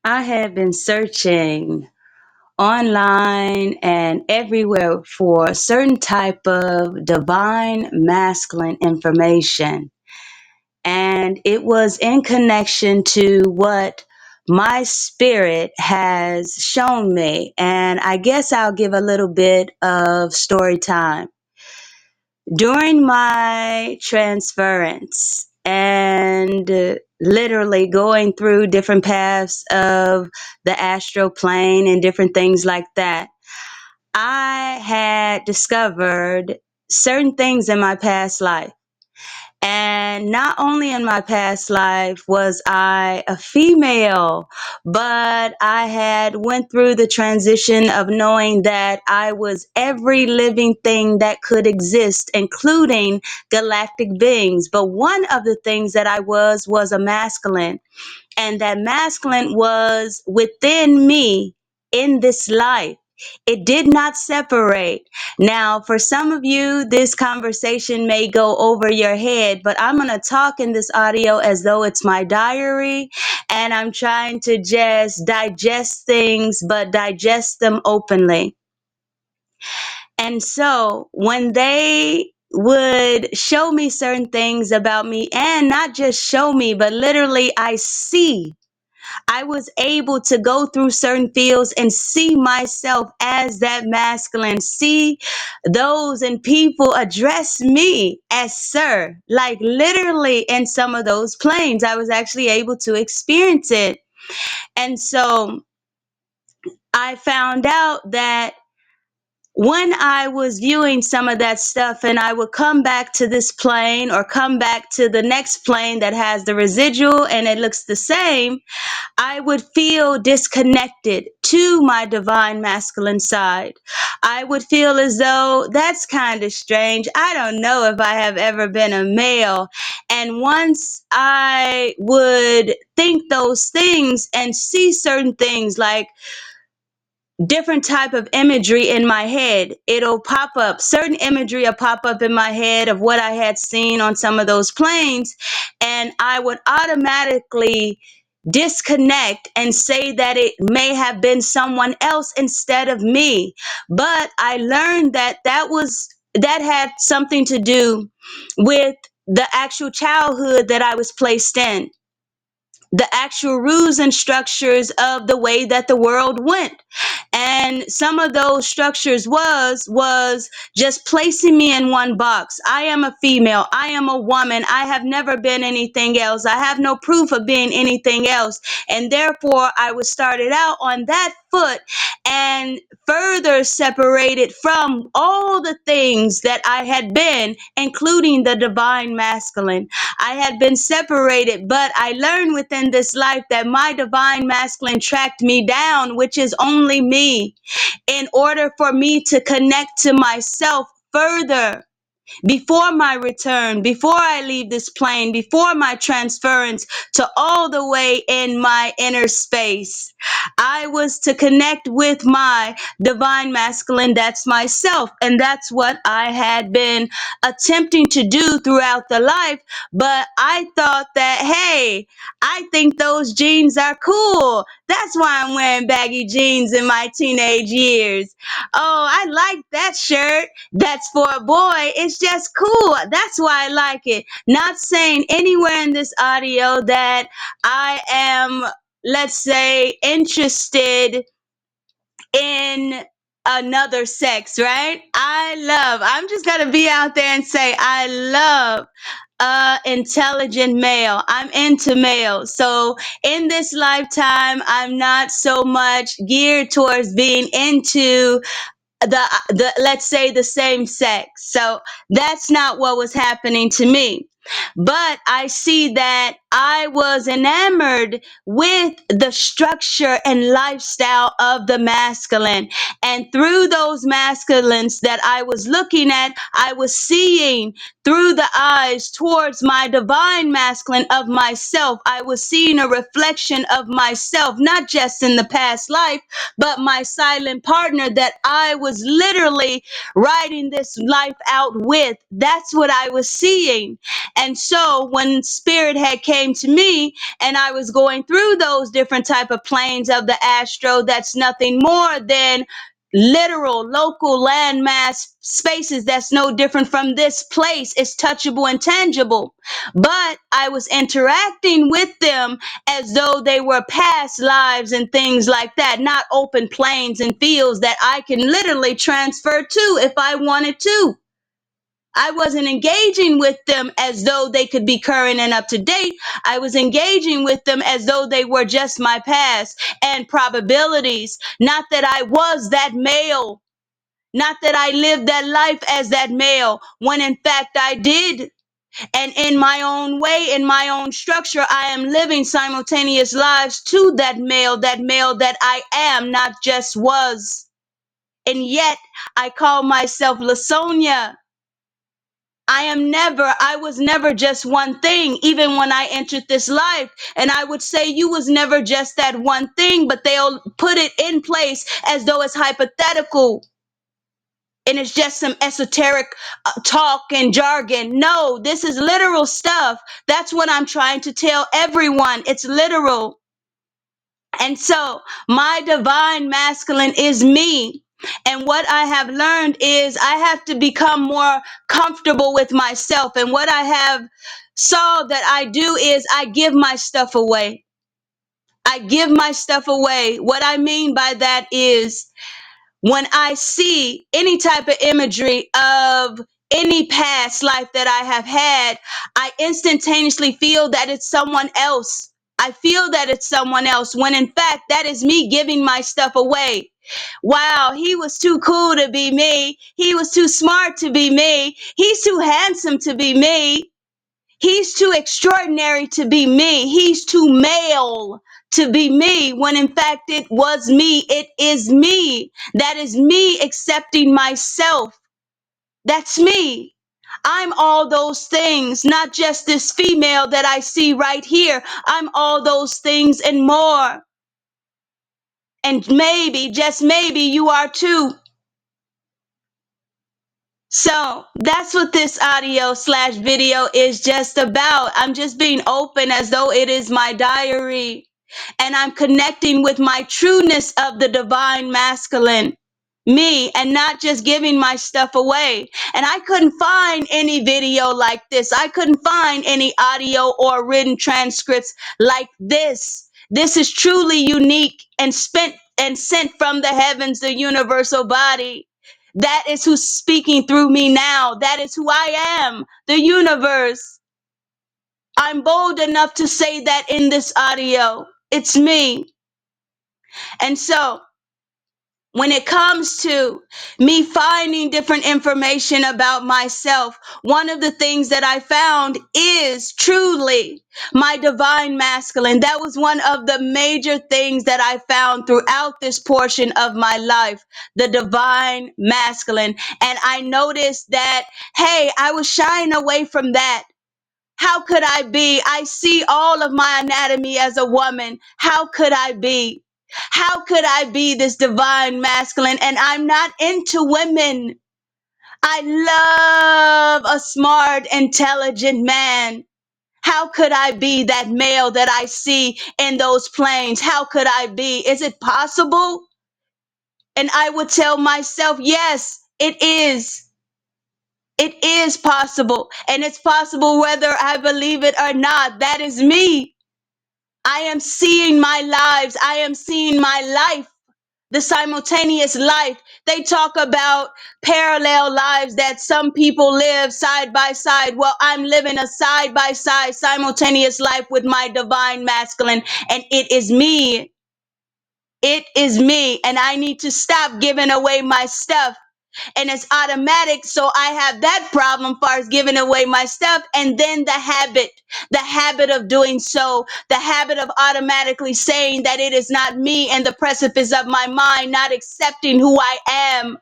I have been searching online and everywhere for a certain type of divine masculine information. And it was in connection to what my spirit has shown me. And I guess I'll give a little bit of story time. During my transference and literally going through different paths of the astral plane and different things like that, I had discovered certain things in my past life. And not only in my past life was I a female, but I had went through the transition of knowing that I was every living thing that could exist, including galactic beings. But one of the things that I was a masculine, and that masculine was within me in this life. It did not separate. Now, for some of you, this conversation may go over your head, but I'm going to talk in this audio as though it's my diary, and I'm trying to just digest things, but digest them openly. And so when they would show me certain things about me, and not just show me, but literally I was able to go through certain fields and see myself as that masculine, see those and people address me as sir, like literally in some of those planes. I was actually able to experience it. And so I found out that when I was viewing some of that stuff and I would come back to this plane or come back to the next plane that has the residual and it looks the same, I would feel disconnected to my divine masculine side. I would feel as though that's kind of strange. I don't know if I have ever been a male. And once I would think those things and see certain things like different type of imagery in my head, it'll pop up. Certain imagery will pop up in my head of what I had seen on some of those planes. And I would automatically disconnect and say that it may have been someone else instead of me. But I learned that that had something to do with the actual childhood that I was placed in, the actual rules and structures of the way that the world went. And some of those structures was just placing me in one box. I am a female, I am a woman, I have never been anything else, I have no proof of being anything else. And therefore I was started out on that foot and further separated from all the things that I had been, including the divine masculine. I had been separated, but I learned within this life that my divine masculine tracked me down, which is only me, in order for me to connect to myself further before my return, before I leave this plane, before my transference to all the way in my inner space. I was to connect with my divine masculine, that's myself. And that's what I had been attempting to do throughout the life. But I thought that, hey, I think those jeans are cool. That's why I'm wearing baggy jeans in my teenage years. Oh, I like that shirt. That's for a boy. It's just cool. That's why I like it. Not saying anywhere in this audio that I am, let's say, interested in another sex, right? I'm just going to be out there and say, I love intelligent male. I'm into male. So in this lifetime, I'm not so much geared towards being into the let's say the same sex. So that's not what was happening to me. But I see that I was enamored with the structure and lifestyle of the masculine. And through those masculines that I was looking at, I was seeing through the eyes towards my divine masculine of myself. I was seeing a reflection of myself, not just in the past life, but my silent partner that I was literally riding this life out with. That's what I was seeing. And so when spirit had came came to me and I was going through those different type of planes of the astro, that's nothing more than literal local landmass spaces that's no different from this place. It's touchable and tangible. But I was interacting with them as though they were past lives and things like that, not open plains and fields that I can literally transfer to if I wanted to. I wasn't engaging with them as though they could be current and up to date. I was engaging with them as though they were just my past and probabilities. Not that I was that male, not that I lived that life as that male, when in fact I did. And in my own way, in my own structure, I am living simultaneous lives to that male that I am, not just was. And yet I call myself Lasonia. I was never just one thing, even when I entered this life. And I would say you was never just that one thing, but they'll put it in place as though it's hypothetical. And it's just some esoteric talk and jargon. No, this is literal stuff. That's what I'm trying to tell everyone. It's literal. And so my divine masculine is me. And what I have learned is I have to become more comfortable with myself. And what I have saw that I do is I give my stuff away. I give my stuff away. What I mean by that is when I see any type of imagery of any past life that I have had, I instantaneously feel that it's someone else. I feel that it's someone else when in fact that is me giving my stuff away. Wow, he was too cool to be me. He was too smart to be me. He's too handsome to be me. He's too extraordinary to be me. He's too male to be me when in fact it was me. It is me. That is me accepting myself. That's me. I'm all those things, not just this female that I see right here. I'm all those things and more. And maybe, just maybe, you are too. So that's what this audio/video is just about. I'm just being open as though it is my diary. And I'm connecting with my trueness of the divine masculine, me, and not just giving my stuff away. And I couldn't find any video like this. I couldn't find any audio or written transcripts like this. This is truly unique and spent and sent from the heavens, the universal body. That is who's speaking through me now. That is who I am, the universe. I'm bold enough to say that in this audio. It's me. And so, when it comes to me finding different information about myself, one of the things that I found is truly my divine masculine. That was one of the major things that I found throughout this portion of my life, the divine masculine. And I noticed that, hey, I was shying away from that. How could I be? I see all of my anatomy as a woman. How could I be? How could I be this divine masculine? And I'm not into women. I love a smart, intelligent man. How could I be that male that I see in those planes? How could I be? Is it possible? And I would tell myself, yes, it is. It is possible. And it's possible whether I believe it or not. That is me. I am seeing my lives. I am seeing my life, the simultaneous life. They talk about parallel lives that some people live side by side. Well, I'm living a side by side simultaneous life with my divine masculine, and it is me. It is me, and I need to stop giving away my stuff. And it's automatic, so I have that problem far as giving away my stuff. And then the habit of doing so, the habit of automatically saying that it is not me, and the precipice of my mind not accepting who I am,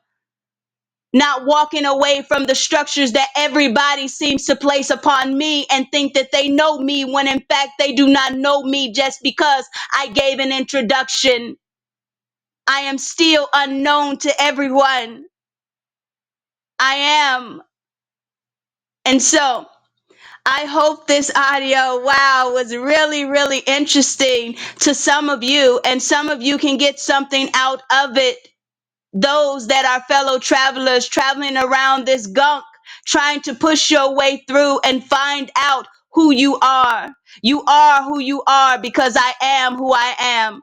not walking away from the structures that everybody seems to place upon me and think that they know me, when in fact they do not know me just because I gave an introduction. I am still unknown to everyone. I am. And so I hope this audio, wow, was really, really interesting to some of you, and some of you can get something out of it. Those that are fellow travelers traveling around this gunk, trying to push your way through and find out who you are. You are who you are because I am who I am.